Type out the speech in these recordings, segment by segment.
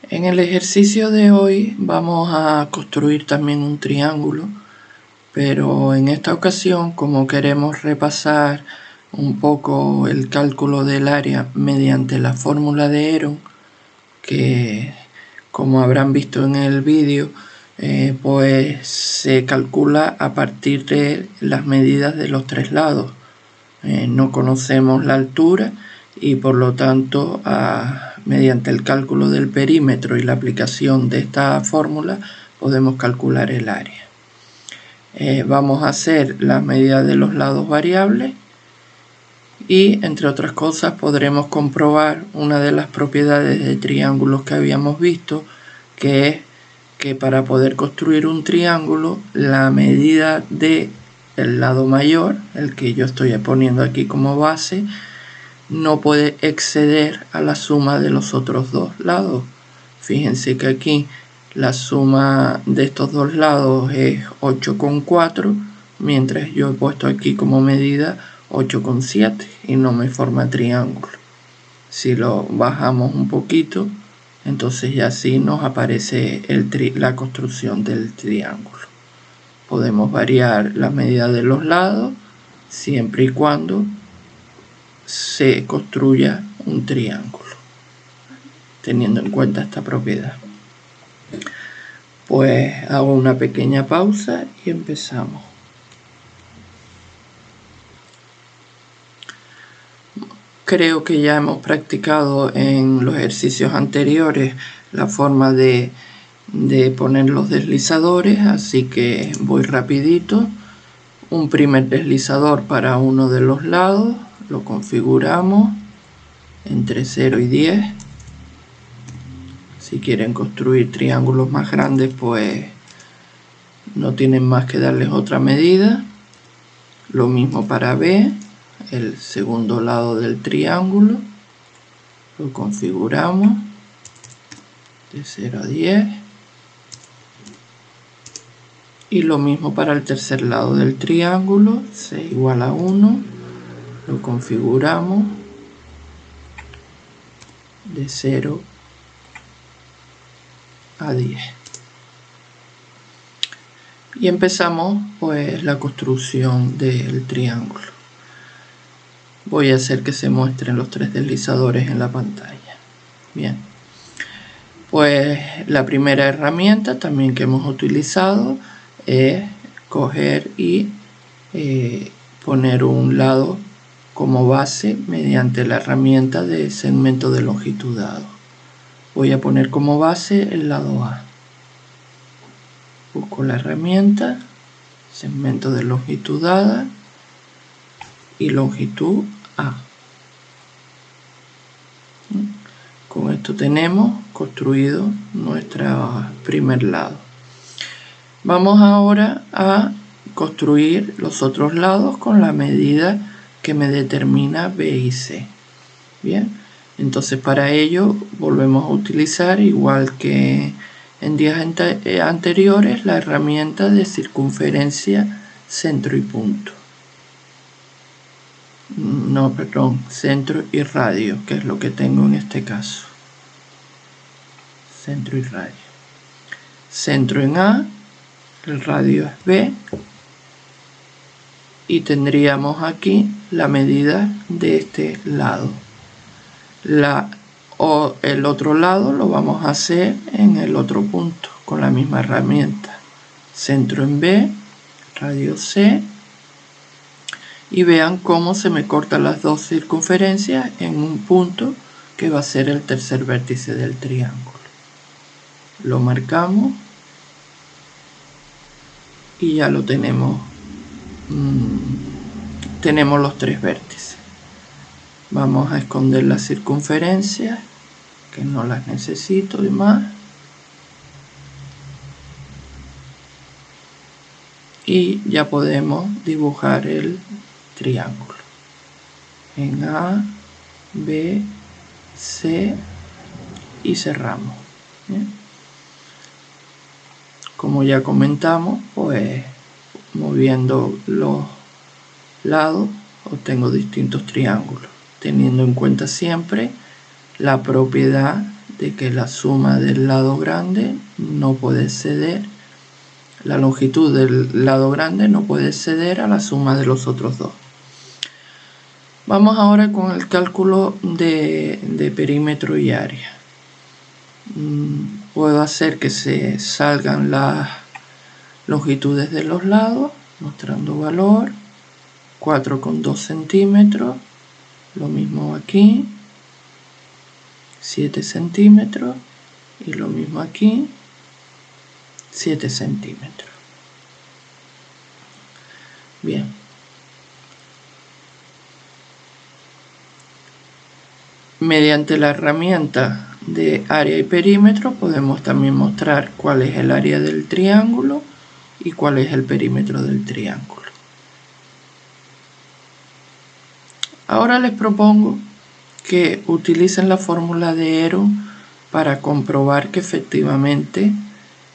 En el ejercicio de hoy vamos a construir también un triángulo, pero en esta ocasión, como queremos repasar un poco el cálculo del área mediante la fórmula de Heron, que como habrán visto en el vídeo, pues se calcula a partir de las medidas de los tres lados. No conocemos la altura y por lo tanto mediante el cálculo del perímetro y la aplicación de esta fórmula podemos calcular el área. Vamos a hacer las medidas de los lados variables y entre otras cosas podremos comprobar una de las propiedades de triángulos que habíamos visto, que es que para poder construir un triángulo la medida de el lado mayor, el que yo estoy poniendo aquí como base, no puede exceder a la suma de los otros dos lados. Fíjense que aquí la suma de estos dos lados es 8,4, mientras yo he puesto aquí como medida 8,7 y no me forma triángulo. Si lo bajamos un poquito, entonces ya así nos aparece la construcción del triángulo. Podemos variar la medida de los lados siempre y cuando se construya un triángulo, teniendo en cuenta esta propiedad. Pues hago una pequeña pausa y empezamos. Creo que ya hemos practicado en los ejercicios anteriores la forma de poner los deslizadores, así que voy rapidito. Un primer deslizador para uno de los lados, lo configuramos entre 0 y 10. Si quieren construir triángulos más grandes, pues no tienen más que darles otra medida. Lo mismo para B, el segundo lado del triángulo, lo configuramos de 0 a 10. Y lo mismo para el tercer lado del triángulo, C igual a 1, lo configuramos de 0 a 10. Y empezamos pues la construcción del triángulo. Voy a hacer que se muestren los tres deslizadores en la pantalla. Bien, pues la primera herramienta también que hemos utilizado es coger y poner un lado como base mediante la herramienta de segmento de longitud dado. Voy a poner como base el lado A. Busco la herramienta, segmento de longitud dada y longitud A. Con esto tenemos construido nuestro primer lado. Vamos ahora a construir los otros lados con la medida que me determina B y C. Bien, entonces para ello volvemos a utilizar, igual que en días anteriores, la herramienta de circunferencia, centro y punto. No, perdón, centro y radio, que es lo que tengo en este caso. Centro y radio. Centro en A, el radio es B, y tendríamos aquí la medida de este lado. El otro lado lo vamos a hacer en el otro punto con la misma herramienta. Centro en B, radio C, y vean cómo se me cortan las dos circunferencias en un punto que va a ser el tercer vértice del triángulo. Lo marcamos y ya lo tenemos. Tenemos los tres vértices. Vamos a esconder las circunferencias, que no las necesito y más. Y ya podemos dibujar el triángulo en A, B, C y cerramos. ¿Bien? Como ya comentamos, pues moviendo los lados obtengo distintos triángulos, teniendo en cuenta siempre la propiedad de que la suma del lado grande no puede exceder, la longitud del lado grande no puede exceder a la suma de los otros dos. Vamos ahora con el cálculo de perímetro y área. Puedo hacer que se salgan las longitudes de los lados, mostrando valor, 4,2 centímetros, lo mismo aquí, 7 centímetros, y lo mismo aquí, 7 centímetros. Bien. Mediante la herramienta de área y perímetro podemos también mostrar cuál es el área del triángulo y cuál es el perímetro del triángulo. Ahora les propongo que utilicen la fórmula de Hero para comprobar que efectivamente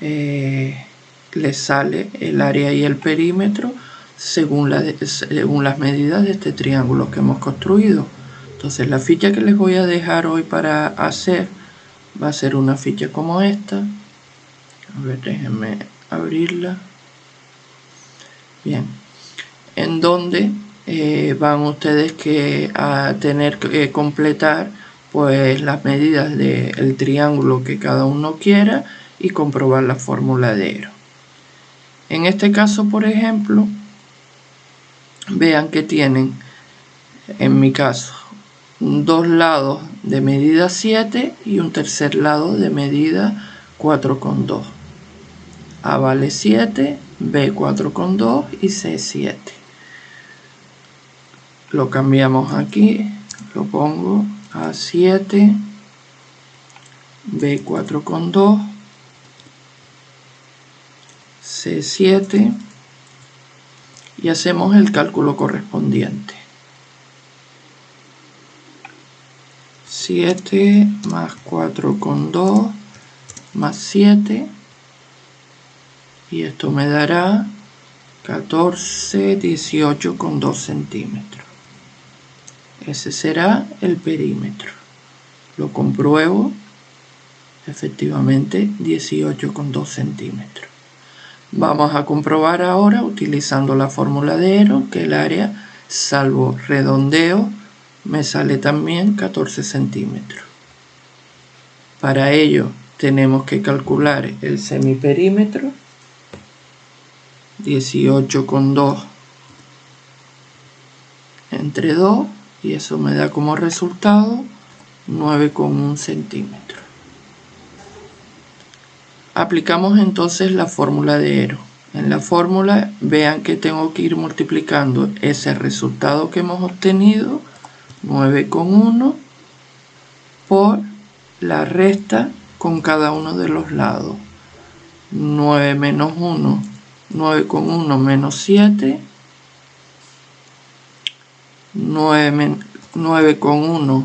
les sale el área y el perímetro según las medidas de este triángulo que hemos construido. Entonces la ficha que les voy a dejar hoy para hacer va a ser una ficha como esta. A ver, déjenme abrirla. Bien, en donde van ustedes a tener que completar pues las medidas del triángulo que cada uno quiera y comprobar la fórmula de Hero. En este caso, por ejemplo, vean que tienen, en mi caso, dos lados de medida 7 y un tercer lado de medida 4,2. A vale 7, B 4,2 y C 7. Lo cambiamos aquí, lo pongo a 7, B 4,2, C 7 y hacemos el cálculo correspondiente. 7 más 4,2 más 7, y esto me dará 14, 18,2 centímetros. Ese será el perímetro. Lo compruebo, efectivamente 18,2 centímetros. Vamos a comprobar ahora, utilizando la fórmula de Hero, que el área, salvo redondeo, me sale también 14 centímetros. Para ello tenemos que calcular el semiperímetro, 18,2 entre 2, y eso me da como resultado 9,1 centímetros. Aplicamos entonces la fórmula de Hero. En la fórmula vean que tengo que ir multiplicando ese resultado que hemos obtenido, 9,1, por la resta con cada uno de los lados. 9 menos 1, 9,1 menos 7, 9,1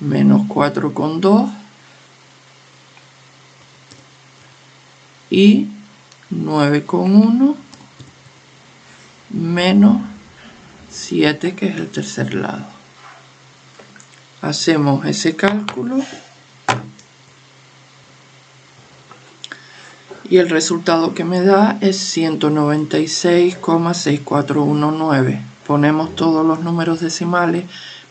menos 4,2 y 9,1 menos 7, que es el tercer lado. Hacemos ese cálculo y el resultado que me da es 196,6419. Ponemos todos los números decimales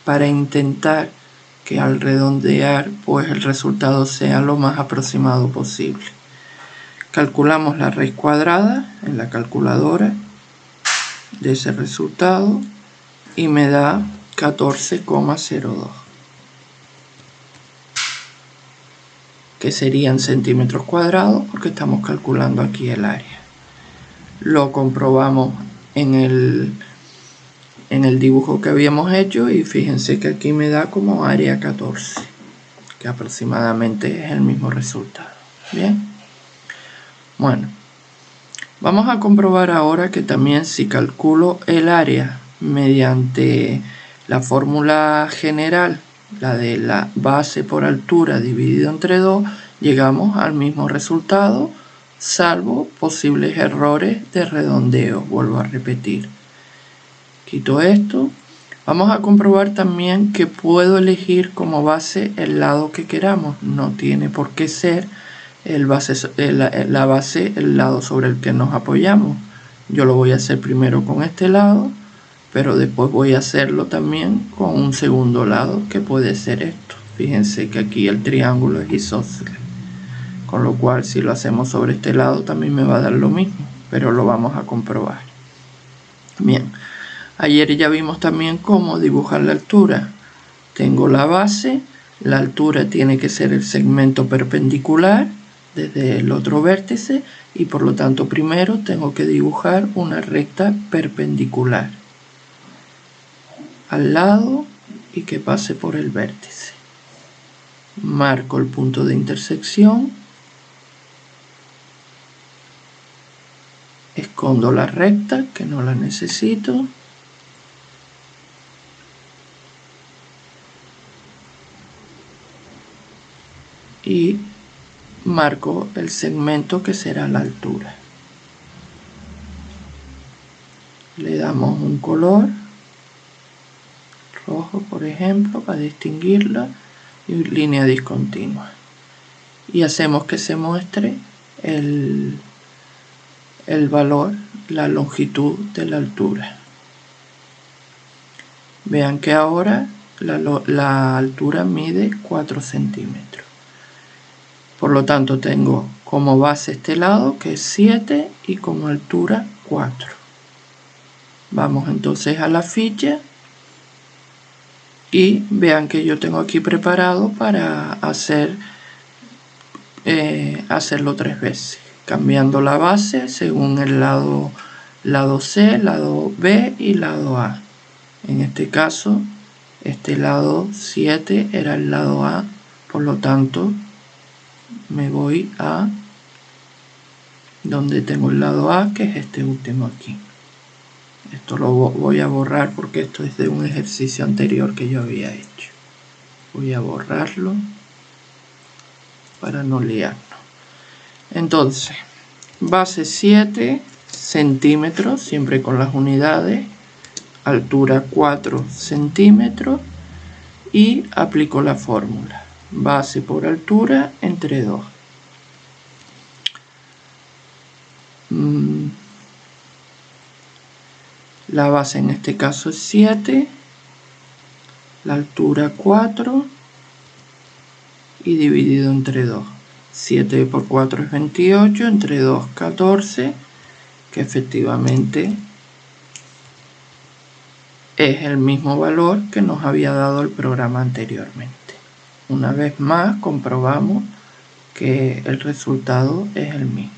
para intentar que al redondear pues el resultado sea lo más aproximado posible. Calculamos la raíz cuadrada en la calculadora de ese resultado y me da 14,02, que serían centímetros cuadrados porque estamos calculando aquí el área. Lo comprobamos en el dibujo que habíamos hecho y fíjense que aquí me da como área 14, que aproximadamente es el mismo resultado. Bien, bueno, vamos a comprobar ahora que también si calculo el área mediante la fórmula general, la de la base por altura dividido entre 2, llegamos al mismo resultado, salvo posibles errores de redondeo. Vuelvo a repetir. Quito esto, Vamos a comprobar también que puedo elegir como base el lado que queramos. No tiene por qué ser la base, el lado sobre el que nos apoyamos. Yo lo voy a hacer primero con este lado, pero después voy a hacerlo también con un segundo lado, que puede ser esto. Fíjense que aquí el triángulo es isósceles, con lo cual si lo hacemos sobre este lado también me va a dar lo mismo, pero lo vamos a comprobar. Bien. Ayer ya vimos también cómo dibujar la altura. Tengo la base, la altura tiene que ser el segmento perpendicular desde el otro vértice y por lo tanto primero tengo que dibujar una recta perpendicular al lado y que pase por el vértice. Marco el punto de intersección, escondo la recta que no la necesito. Y marco el segmento que será la altura. Le damos un color rojo, por ejemplo, para distinguirla, y línea discontinua. Y hacemos que se muestre el valor, la longitud de la altura. Vean que ahora la altura mide 4 centímetros. Por lo tanto tengo como base este lado que es 7 y como altura 4. Vamos entonces a la ficha y vean que yo tengo aquí preparado para hacerlo 3 veces, cambiando la base según el lado C, lado B y lado A. En este caso, este lado 7 era el lado A, por lo tanto me voy a donde tengo el lado A, que es este último aquí. Esto lo voy a borrar porque esto es de un ejercicio anterior que yo había hecho. Voy a borrarlo para no liarnos. Entonces, base 7 centímetros, siempre con las unidades, altura 4 centímetros y aplico la fórmula. Base por altura entre 2. La base en este caso es 7, la altura 4 y dividido entre 2. 7 por 4 es 28, entre 2 14, que efectivamente es el mismo valor que nos había dado el programa anteriormente. Una vez más comprobamos que el resultado es el mismo.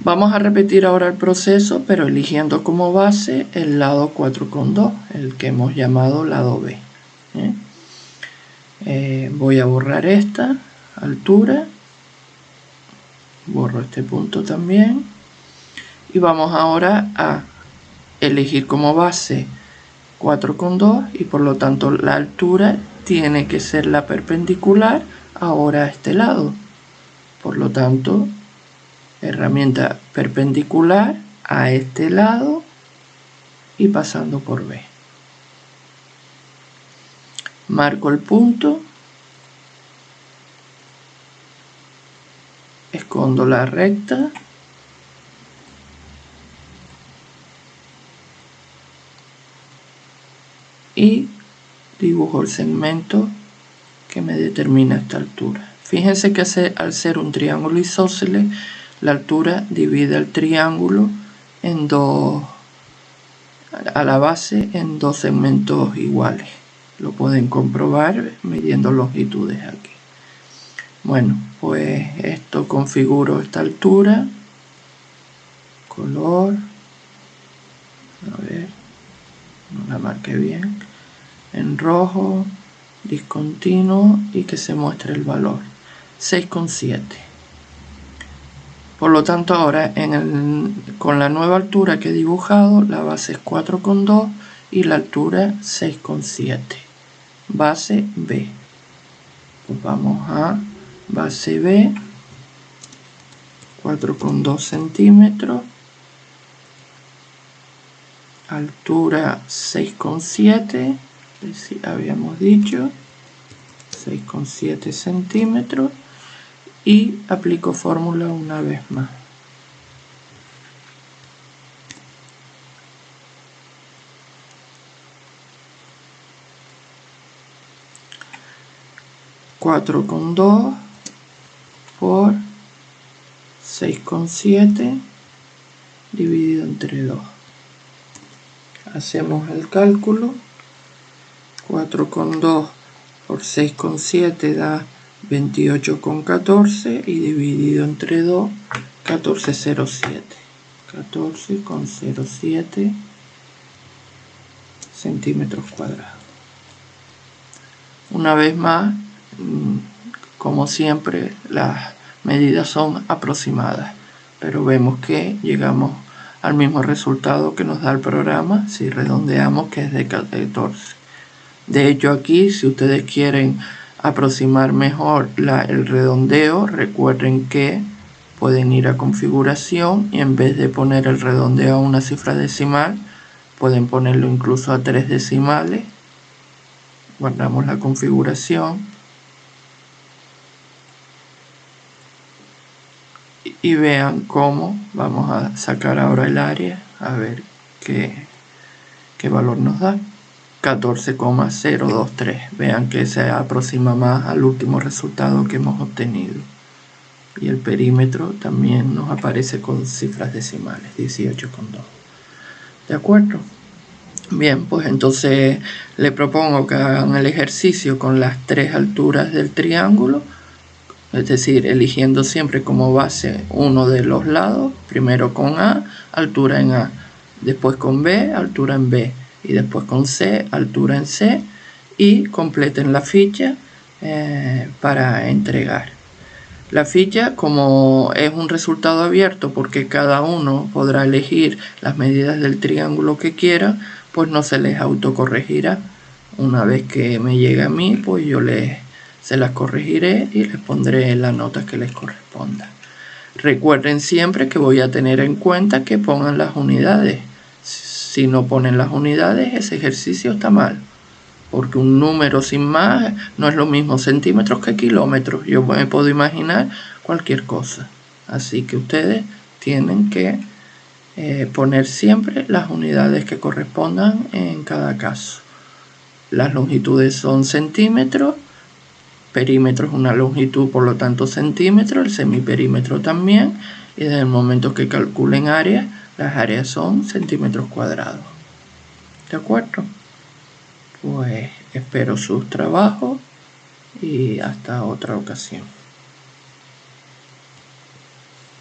Vamos a repetir ahora el proceso, pero eligiendo como base el lado 4,2, el que hemos llamado lado B. Voy a borrar esta altura, borro este punto también, y vamos ahora a elegir como base 4,2 y por lo tanto la altura tiene que ser la perpendicular ahora a este lado. Por lo tanto, herramienta perpendicular a este lado y pasando por B. Marco el punto, escondo la recta y dibujo el segmento que me determina esta altura. Fíjense que al ser un triángulo isósceles, la altura divide el triángulo en dos, a la base en dos segmentos iguales. Lo pueden comprobar midiendo longitudes aquí. Bueno, pues esto configuro esta altura, color, a ver, no la marqué bien, en rojo, discontinuo y que se muestre el valor, 6,7. Por lo tanto ahora con la nueva altura que he dibujado, la base es 4,2 y la altura 6,7. Base B. Pues vamos a base B, 4,2 centímetros, altura 6,7, habíamos dicho 6,7 centímetros, y aplico fórmula una vez más. $4,2 por 6,7 dividido entre 2. Hacemos el cálculo. 4,2 por 6,7 da 28,14 y dividido entre 2, 14,07. 14,07 centímetros cuadrados. Una vez más, como siempre, las medidas son aproximadas, pero vemos que llegamos al mismo resultado que nos da el programa si redondeamos, que es de 14. De hecho, aquí, si ustedes quieren aproximar mejor el redondeo, recuerden que pueden ir a configuración y en vez de poner el redondeo a una cifra decimal, pueden ponerlo incluso a 3 decimales. Guardamos la configuración y vean cómo vamos a sacar ahora el área, a ver qué valor nos da. 14,023. Vean que se aproxima más al último resultado que hemos obtenido. Y el perímetro también nos aparece con cifras decimales, 18,2. ¿De acuerdo? Bien, pues entonces le propongo que hagan el ejercicio con las 3 alturas del triángulo, es decir, eligiendo siempre como base uno de los lados, primero con A, altura en A, después con B, altura en B, y después con C, altura en C, y completen la ficha para entregar. La ficha, como es un resultado abierto porque cada uno podrá elegir las medidas del triángulo que quiera, pues no se les autocorregirá. Una vez que me llegue a mí, pues yo se las corregiré y les pondré la nota que les corresponda. Recuerden siempre que voy a tener en cuenta que pongan las unidades. Si no ponen las unidades, ese ejercicio está mal, porque un número sin más no es lo mismo centímetros que kilómetros. Yo me puedo imaginar cualquier cosa. Así que ustedes tienen que poner siempre las unidades que correspondan en cada caso. Las longitudes son centímetros, perímetro es una longitud, por lo tanto centímetros, el semiperímetro también, y desde el momento que calculen áreas, las áreas son centímetros cuadrados. ¿De acuerdo? Pues espero sus trabajos y hasta otra ocasión.